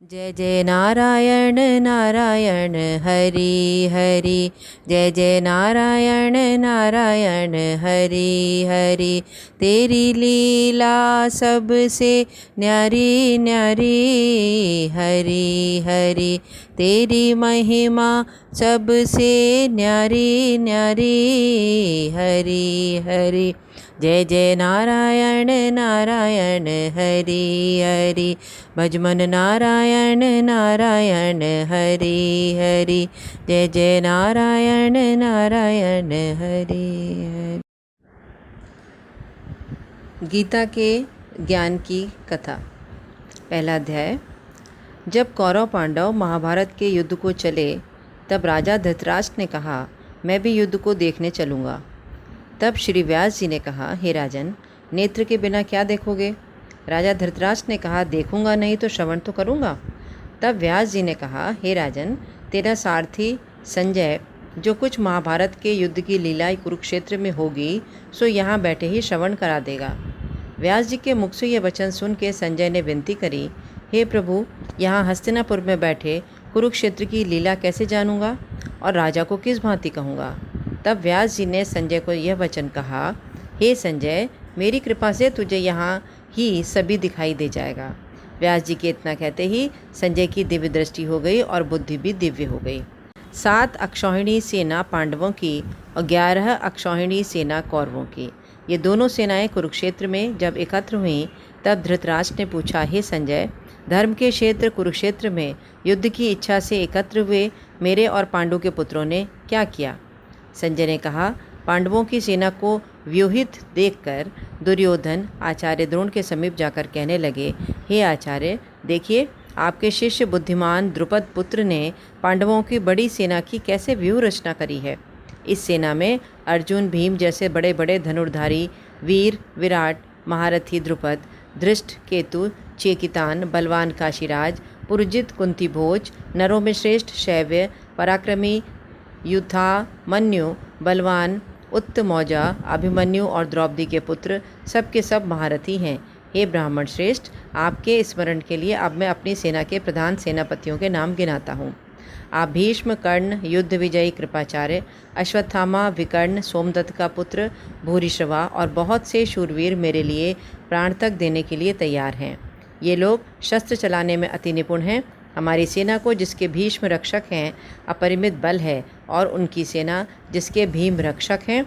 जय जय नारायण नारायण हरि हरि। जय जय नारायण नारायण हरि हरि। तेरी लीला सबसे न्यारी न्यारी हरि हरि। तेरी महिमा सबसे न्यारी न्यारी हरि हरि। जय जय नारायण नारायण हरि हरि। भजमन नारायण नारायण हरि हरि। जय जय नारायण नारायण हरि हरि। गीता के ज्ञान की कथा। पहला अध्याय। जब कौरव पांडव महाभारत के युद्ध को चले तब राजा धृतराष्ट्र ने कहा, मैं भी युद्ध को देखने चलूँगा। तब श्री व्यास जी ने कहा, हे राजन, नेत्र के बिना क्या देखोगे? राजा धृतराष्ट्र ने कहा, देखूंगा नहीं तो श्रवण तो करूंगा। तब व्यास जी ने कहा, हे राजन, तेरा सारथी संजय जो कुछ महाभारत के युद्ध की लीला कुरुक्षेत्र में होगी सो यहाँ बैठे ही श्रवण करा देगा। व्यास जी के मुख से यह वचन सुन के संजय ने विनती करी, हे प्रभु, यहाँ हस्तिनापुर में बैठे कुरुक्षेत्र की लीला कैसे जानूंगा और राजा को किस भांति कहूँगा? तब व्यास जी ने संजय को यह वचन कहा, हे संजय, मेरी कृपा से तुझे यहाँ ही सभी दिखाई दे जाएगा। व्यास जी के इतना कहते ही संजय की दिव्य दृष्टि हो गई और बुद्धि भी दिव्य हो गई। 7 अक्षौहिणी सेना पांडवों की और 11 अक्षौहिणी सेना कौरवों की, ये दोनों सेनाएं कुरुक्षेत्र में जब एकत्र हुईं तब धृतराष्ट्र ने पूछा, हे संजय, धर्म के क्षेत्र कुरुक्षेत्र में युद्ध की इच्छा से एकत्र हुए मेरे और पांडु के पुत्रों ने क्या किया? संजय ने कहा, पांडवों की सेना को व्यूहित देखकर दुर्योधन आचार्य द्रोण के समीप जाकर कहने लगे, हे आचार्य, देखिए, आपके शिष्य बुद्धिमान द्रुपद पुत्र ने पांडवों की बड़ी सेना की कैसे व्यूह रचना करी है। इस सेना में अर्जुन, भीम जैसे बड़े बड़े धनुर्धारी वीर, विराट, महारथी द्रुपद, धृष्ट, केतु, चेकितान, बलवान काशीराज, पुरजित, कुंती भोज, नरों में श्रेष्ठ शैव्य, पराक्रमी युद्धा, मन्यु, बलवान, उत्तमौजा, अभिमन्यु और द्रौपदी के पुत्र सब के सब महारथी हैं। हे ब्राह्मण श्रेष्ठ, आपके स्मरण के लिए अब मैं अपनी सेना के प्रधान सेनापतियों के नाम गिनाता हूँ। आप भीष्म, कर्ण, युद्ध विजयी कृपाचार्य, अश्वत्थामा, विकर्ण, सोमदत्त का पुत्र भूरिश्रवा और बहुत से शूरवीर मेरे लिए प्राण तक देने के लिए तैयार हैं। ये लोग शस्त्र चलाने में अति निपुण हैं। हमारी सेना को जिसके भीष्म रक्षक हैं अपरिमित बल है और उनकी सेना जिसके भीम रक्षक हैं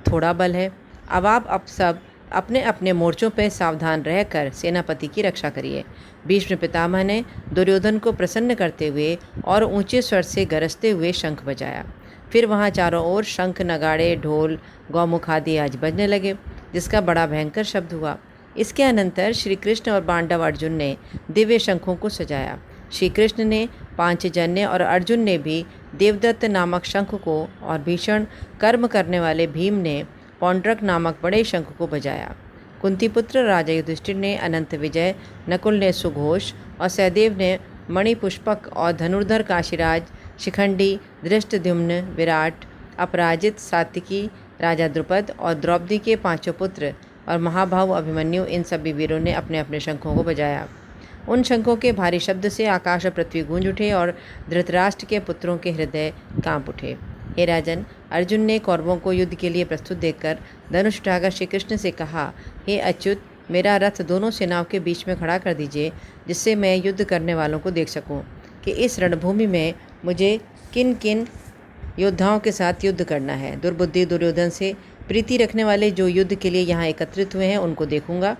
थोड़ा बल है। अब आप सब अपने अपने मोर्चों पर सावधान रहकर सेनापति की रक्षा करिए। भीष्म पितामह ने दुर्योधन को प्रसन्न करते हुए और ऊंचे स्वर से गरजते हुए शंख बजाया। फिर वहाँ चारों ओर शंख, नगाड़े, ढोल, गौमुख आदि आज बजने लगे, जिसका बड़ा भयंकर शब्द हुआ। इसके अनंतर श्री कृष्ण और पांडव अर्जुन ने दिव्य शंखों को सजाया। श्री कृष्ण ने पांचजन्य और अर्जुन ने भी देवदत्त नामक शंख को और भीषण कर्म करने वाले भीम ने पौंड्रक नामक बड़े शंख को बजाया। कुंतीपुत्र राजा युधिष्ठिर ने अनंत विजय, नकुल ने सुघोष और सहदेव ने मणिपुष्पक और धनुर्धर काशीराज, शिखंडी, धृष्टद्युम्न, विराट, अपराजित, सात्विकी, राजा द्रुपद और द्रौपदी के 5 पुत्र और महाभाव अभिमन्यु, इन सभी वीरों ने अपने अपने शंखों को बजाया। उन शंखों के भारी शब्द से आकाश और पृथ्वी गूंज उठे और धृतराष्ट्र के पुत्रों के हृदय कांप उठे। हे राजन, अर्जुन ने कौरवों को युद्ध के लिए प्रस्तुत देखकर धनुष उठाकर श्री कृष्ण से कहा, हे अच्युत, मेरा रथ दोनों सेनाओं के बीच में खड़ा कर दीजिए, जिससे मैं युद्ध करने वालों को देख सकूं कि इस रणभूमि में मुझे किन किन योद्धाओं के साथ युद्ध करना है। दुर्बुद्धि दुर्योधन से प्रीति रखने वाले जो युद्ध के लिए यहाँ एकत्रित हुए हैं उनको देखूंगा।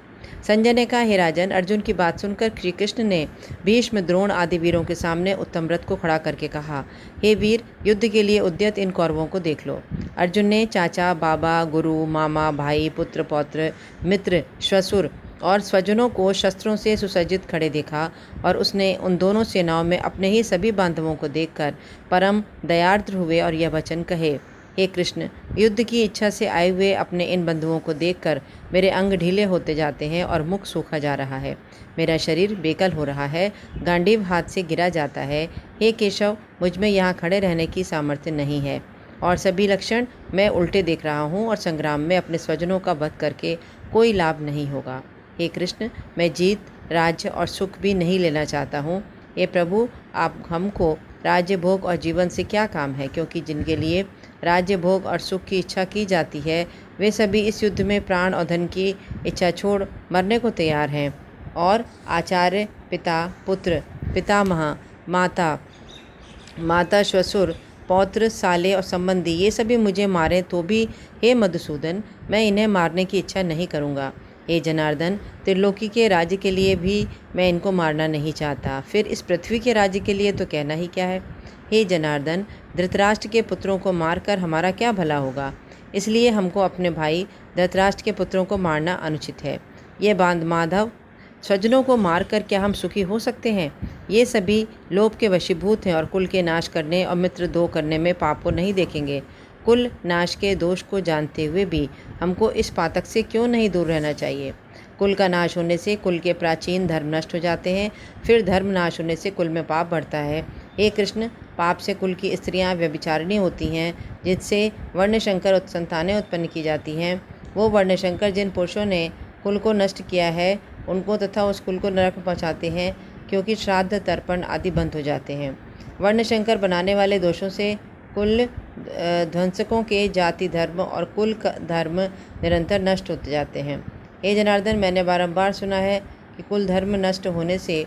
संजय ने कहा, हे राजन, अर्जुन की बात सुनकर श्री कृष्ण ने भीष्म, द्रोण आदि वीरों के सामने उत्तम रथ को खड़ा करके कहा, हे वीर, युद्ध के लिए उद्यत इन कौरवों को देख लो। अर्जुन ने चाचा, बाबा, गुरु, मामा, भाई, पुत्र, पौत्र, मित्र, श्वशुर और स्वजनों को शस्त्रों से सुसज्जित खड़े देखा और उसने उन दोनों सेनाओं में अपने ही सभी बांधवों को देखकर परम दयार्द्र हुए और यह वचन कहे, हे कृष्ण, युद्ध की इच्छा से आए हुए अपने इन बंधुओं को देखकर मेरे अंग ढीले होते जाते हैं और मुख सूखा जा रहा है। मेरा शरीर बेकल हो रहा है, गांडीव हाथ से गिरा जाता है। हे केशव, मुझ में यहाँ खड़े रहने की सामर्थ्य नहीं है और सभी लक्षण मैं उल्टे देख रहा हूँ और संग्राम में अपने स्वजनों का वध करके कोई लाभ नहीं होगा। हे कृष्ण, मैं जीत, राज्य और सुख भी नहीं लेना चाहता हूँ। हे प्रभु, आप हमको राज्य भोग और जीवन से क्या काम है, क्योंकि जिनके लिए राज्य भोग और सुख की इच्छा की जाती है वे सभी इस युद्ध में प्राण और धन की इच्छा छोड़ मरने को तैयार हैं। और आचार्य, पिता, पुत्र, पितामह, माता, माता, श्वशुर, पौत्र, साले और संबंधी ये सभी मुझे मारें तो भी हे मधुसूदन, मैं इन्हें मारने की इच्छा नहीं करूँगा। हे जनार्दन, त्रिलोकी के राज्य के लिए भी मैं इनको मारना नहीं चाहता, फिर इस पृथ्वी के राज्य के लिए तो कहना ही क्या है। हे जनार्दन, धृतराष्ट्र के पुत्रों को मारकर हमारा क्या भला होगा, इसलिए हमको अपने भाई धृतराष्ट्र के पुत्रों को मारना अनुचित है। ये बांध माधव, स्वजनों को मारकर क्या हम सुखी हो सकते हैं? ये सभी लोभ के वशीभूत हैं और कुल के नाश करने और मित्र दो करने में पाप को नहीं देखेंगे। कुल नाश के दोष को जानते हुए भी हमको इस पातक से क्यों नहीं दूर रहना चाहिए। कुल का नाश होने से कुल के प्राचीन धर्म नष्ट हो जाते हैं, फिर धर्म नाश होने से कुल में पाप बढ़ता है। हे कृष्ण, पाप से कुल की स्त्रियां व्यभिचारिणी होती हैं, जिससे वर्णशंकर संतानें उत्पन्न की जाती हैं। वो वर्णशंकर जिन पुरुषों ने कुल को नष्ट किया है उनको तथा उस कुल को नरक पहुँचाते हैं, क्योंकि श्राद्ध, तर्पण आदि बंद हो जाते हैं। वर्णशंकर बनाने वाले दोषों से कुल ध्वंसकों के जाति धर्म और कुल धर्म निरंतर नष्ट होते जाते हैं। हे जनार्दन, मैंने बारंबार सुना है कि कुल धर्म नष्ट होने से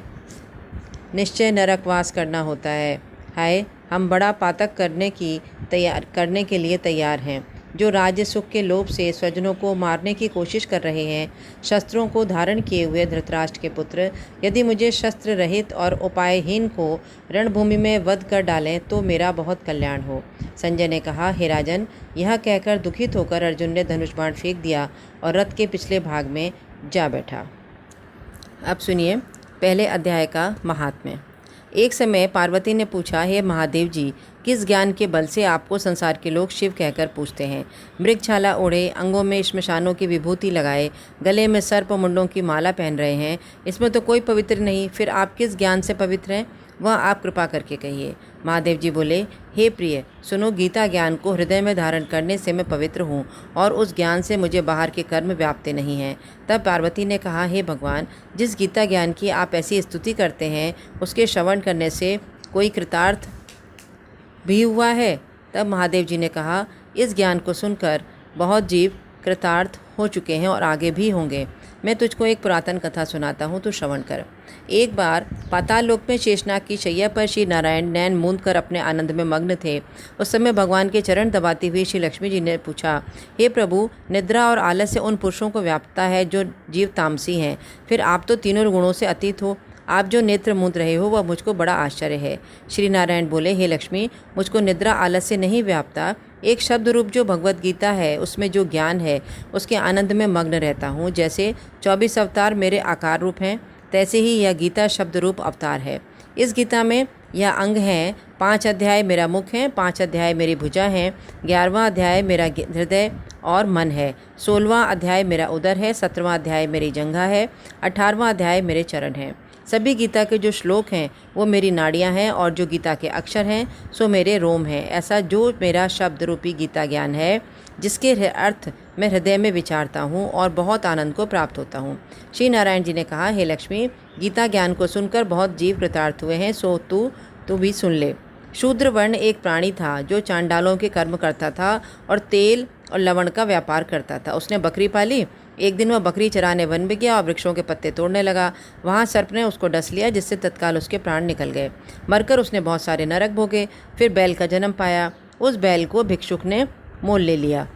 निश्चय नरकवास करना होता है। हाय, हम बड़ा पातक करने के लिए तैयार हैं। जो राज्य सुख के लोभ से स्वजनों को मारने की कोशिश कर रहे हैं, शस्त्रों को धारण किए हुए धृतराष्ट्र के पुत्र, यदि मुझे शस्त्र रहित और उपायहीन को रणभूमि में वध कर डालें तो मेरा बहुत कल्याण हो। संजय ने कहा, हे राजन, यह कहकर दुखित होकर अर्जुन ने धनुष बाण फेंक दिया और रथ के पिछले भाग में जा बैठा। अब सुनिए पहले अध्याय का महात्म्य। एक समय पार्वती ने पूछा, हे महादेव जी, किस ज्ञान के बल से आपको संसार के लोग शिव कहकर पूछते हैं? मृगछाला ओढ़े, अंगों में श्मशानों की विभूति लगाए, गले में सर्प मुंडों की माला पहन रहे हैं, इसमें तो कोई पवित्र नहीं, फिर आप किस ज्ञान से पवित्र हैं, वह आप कृपा करके कहिए। महादेव जी बोले, हे प्रिय, सुनो, गीता ज्ञान को हृदय में धारण करने से मैं पवित्र हूँ और उस ज्ञान से मुझे बाहर के कर्म व्याप्ते नहीं हैं। तब पार्वती ने कहा, हे भगवान, जिस गीता ज्ञान की आप ऐसी स्तुति करते हैं उसके श्रवण करने से कोई कृतार्थ भी हुआ है? तब महादेव जी ने कहा, इस ज्ञान को सुनकर बहुत जीव कृतार्थ हो चुके हैं और आगे भी होंगे। मैं तुझको एक पुरातन कथा सुनाता हूँ, तो श्रवण कर। एक बार पाताल लोक में शेषनाग की शैया पर श्री नारायण नैन मूंद कर अपने आनंद में मग्न थे। उस समय भगवान के चरण दबाती हुई श्री लक्ष्मी जी ने पूछा, हे प्रभु, निद्रा और आलस्य उन पुरुषों को व्यापता है जो जीव तामसी हैं, फिर आप तो तीनों गुणों से अतीत हो, आप जो नेत्र मूंद रहे हो वह मुझको बड़ा आश्चर्य है। श्री नारायण बोले, हे लक्ष्मी, मुझको निद्रा आलस्य नहीं व्यापता, एक शब्द रूप जो भगवत गीता है उसमें जो ज्ञान है उसके आनंद में मग्न रहता हूँ। जैसे 24 अवतार मेरे आकार रूप हैं, तैसे ही यह गीता शब्द रूप अवतार है। इस गीता में यह अंग हैं, 5 अध्याय मेरा मुख है, 5 अध्याय मेरी भुजा हैं, 11वां अध्याय मेरा हृदय और मन है, 16वां अध्याय मेरा उदर है, 17वां अध्याय मेरी जंघा है, 18वां अध्याय मेरे चरण हैं। सभी गीता के जो श्लोक हैं वो मेरी नाड़ियाँ हैं और जो गीता के अक्षर हैं सो मेरे रोम हैं। ऐसा जो मेरा शब्द रूपी गीता ज्ञान है जिसके अर्थ मैं हृदय में विचारता हूँ और बहुत आनंद को प्राप्त होता हूँ। श्री नारायण जी ने कहा, हे लक्ष्मी, गीता ज्ञान को सुनकर बहुत जीव कृतार्थ हुए हैं, सो तू भी सुन ले। शूद्र वर्ण एक प्राणी था जो चांडालों के कर्म करता था और तेल और लवण का व्यापार करता था। उसने बकरी पाली। एक दिन वह बकरी चराने वन में गया और वृक्षों के पत्ते तोड़ने लगा। वहाँ सर्प ने उसको डस लिया, जिससे तत्काल उसके प्राण निकल गए। मरकर उसने बहुत सारे नरक भोगे। फिर बैल का जन्म पाया। उस बैल को भिक्षुक ने मोल ले लिया।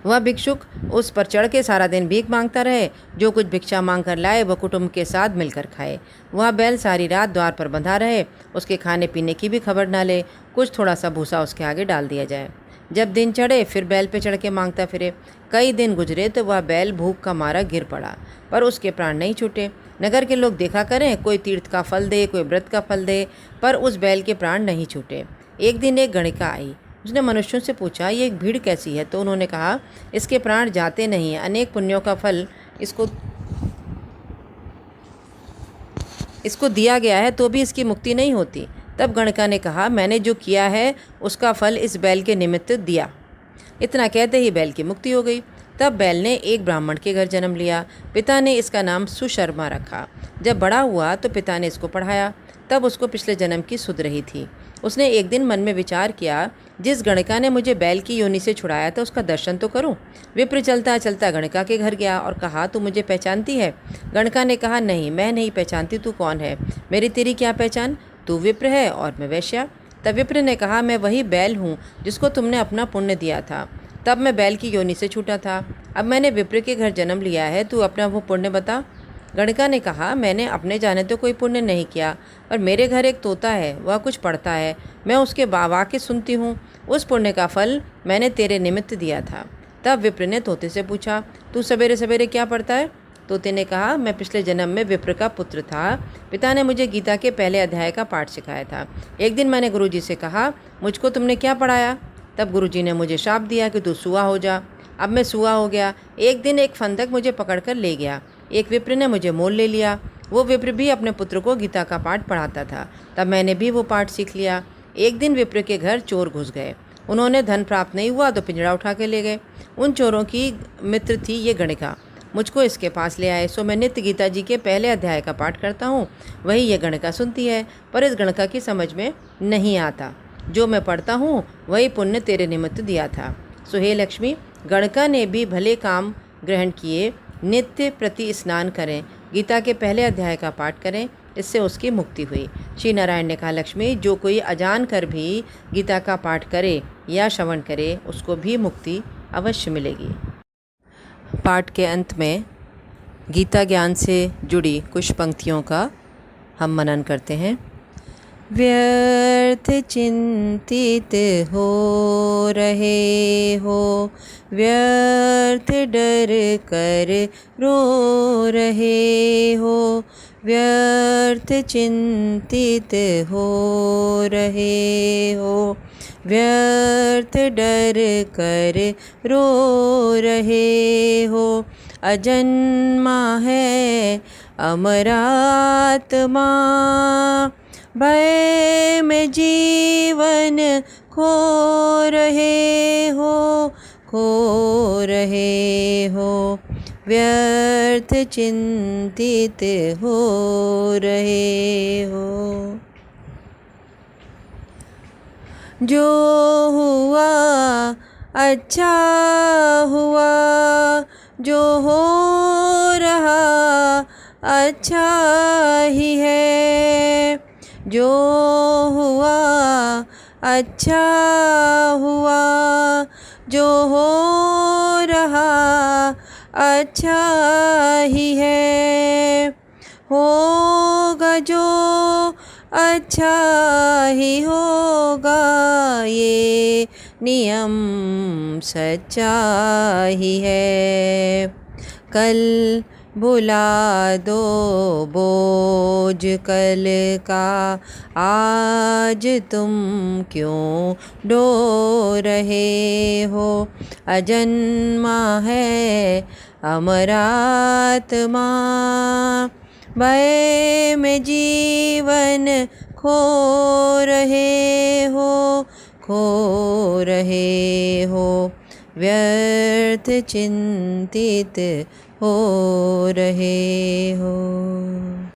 वह भिक्षुक उस पर चढ़ के सारा दिन भीख मांगता रहे। जो कुछ भिक्षा मांग कर लाए वह कुटुंब के साथ मिलकर खाए। वह बैल सारी रात द्वार पर बंधा रहे, उसके खाने पीने की भी खबर ना ले। कुछ थोड़ा सा भूसा उसके आगे डाल दिया जाए। जब दिन चढ़े फिर बैल पे चढ़ के मांगता फिरे। कई दिन गुजरे तो वह बैल भूख का मारा गिर पड़ा, पर उसके प्राण नहीं छूटे। नगर के लोग देखा करें, कोई तीर्थ का फल दे, कोई व्रत का फल दे, पर उस बैल के प्राण नहीं छूटे। एक दिन एक गणिका आई। उसने मनुष्यों से पूछा, ये एक भीड़ कैसी है? तो उन्होंने कहा, इसके प्राण जाते नहीं हैं, अनेक पुण्यों का फल इसको दिया गया है तो भी इसकी मुक्ति नहीं होती। तब गणिका ने कहा, मैंने जो किया है उसका फल इस बैल के निमित्त दिया। इतना कहते ही बैल की मुक्ति हो गई। तब बैल ने एक ब्राह्मण के घर जन्म लिया। पिता ने इसका नाम सुशर्मा रखा। जब बड़ा हुआ तो पिता ने इसको पढ़ाया। तब उसको पिछले जन्म की सुध रही थी। उसने एक दिन मन में विचार किया, जिस गणिका ने मुझे बैल की योनि से छुड़ाया था उसका दर्शन तो करूं। विप्र चलता चलता गणिका के घर गया और कहा, तू मुझे पहचानती है? गणिका ने कहा, नहीं, मैं नहीं पहचानती। तू कौन है? मेरी तेरी क्या पहचान? तू विप्र है और मैं वैश्या। तब विप्र ने कहा, मैं वही बैल हूँ जिसको तुमने अपना पुण्य दिया था। तब मैं बैल की योनि से छूटा था। अब मैंने विप्र के घर जन्म लिया है, तू अपना वो पुण्य बता। गणिका ने कहा, मैंने अपने जाने तो कोई पुण्य नहीं किया, पर मेरे घर एक तोता है, वह कुछ पढ़ता है, मैं उसके वाक्य सुनती हूँ। उस पुण्य का फल मैंने तेरे निमित्त दिया था। तब विप्र ने तोते से पूछा, तू सवेरे सवेरे क्या पढ़ता है? तोते ने कहा, मैं पिछले जन्म में विप्र का पुत्र था। पिता ने मुझे गीता के पहले अध्याय का पाठ सिखाया था। एक दिन मैंने गुरुजी से कहा, मुझको तुमने क्या पढ़ाया? तब गुरुजी ने मुझे शाप दिया कि तू सूआ हो जा। अब मैं सूआ हो गया। एक दिन एक फंदक मुझे पकड़कर ले गया। एक विप्र ने मुझे मोल ले लिया। वो विप्र भी अपने पुत्र को गीता का पाठ पढ़ाता था। तब मैंने भी वो पाठ सीख लिया। एक दिन विप्र के घर चोर घुस गए। उन्होंने धन प्राप्त नहीं हुआ तो पिंजड़ा उठा के ले गए। उन चोरों की मित्र थी ये गणिका। मुझको इसके पास ले आए, सो मैं नित्य गीता जी के पहले अध्याय का पाठ करता हूँ। वही ये गणिका सुनती है, पर इस गणिका की समझ में नहीं आता। जो मैं पढ़ता हूँ वही पुण्य तेरे निमित्त दिया था। सो हे लक्ष्मी, गणिका ने भी भले काम ग्रहण किए। नित्य प्रति स्नान करें, गीता के पहले अध्याय का पाठ करें, इससे उसकी मुक्ति हुई। श्री नारायण ने कहा, लक्ष्मी, जो कोई अजान कर भी गीता का पाठ करे या श्रवण करे उसको भी मुक्ति अवश्य मिलेगी। पाठ के अंत में गीता ज्ञान से जुड़ी कुछ पंक्तियों का हम मनन करते हैं। व्यर्थ चिंतित हो रहे हो, व्यर्थ डर कर रो रहे हो, व्यर्थ चिंतित हो रहे हो, व्यर्थ डर कर रो रहे हो। अजन्मा है अमरात्मा, भय में जीवन खो रहे हो, खो रहे हो, व्यर्थ चिंतित हो रहे हो। जो हुआ अच्छा हुआ, जो हो रहा अच्छा ही है, जो हुआ अच्छा हुआ, जो हो रहा अच्छा ही है। होगा जो अच्छा ही होगा, ये नियम सच्चा ही है। कल भुला दो बोझ कल का, आज तुम क्यों ढो रहे हो। अजन्मा है अमरात्मा, भय में जीवन खो रहे हो, खो रहे हो, व्यर्थ चिंतित हो रहे हो।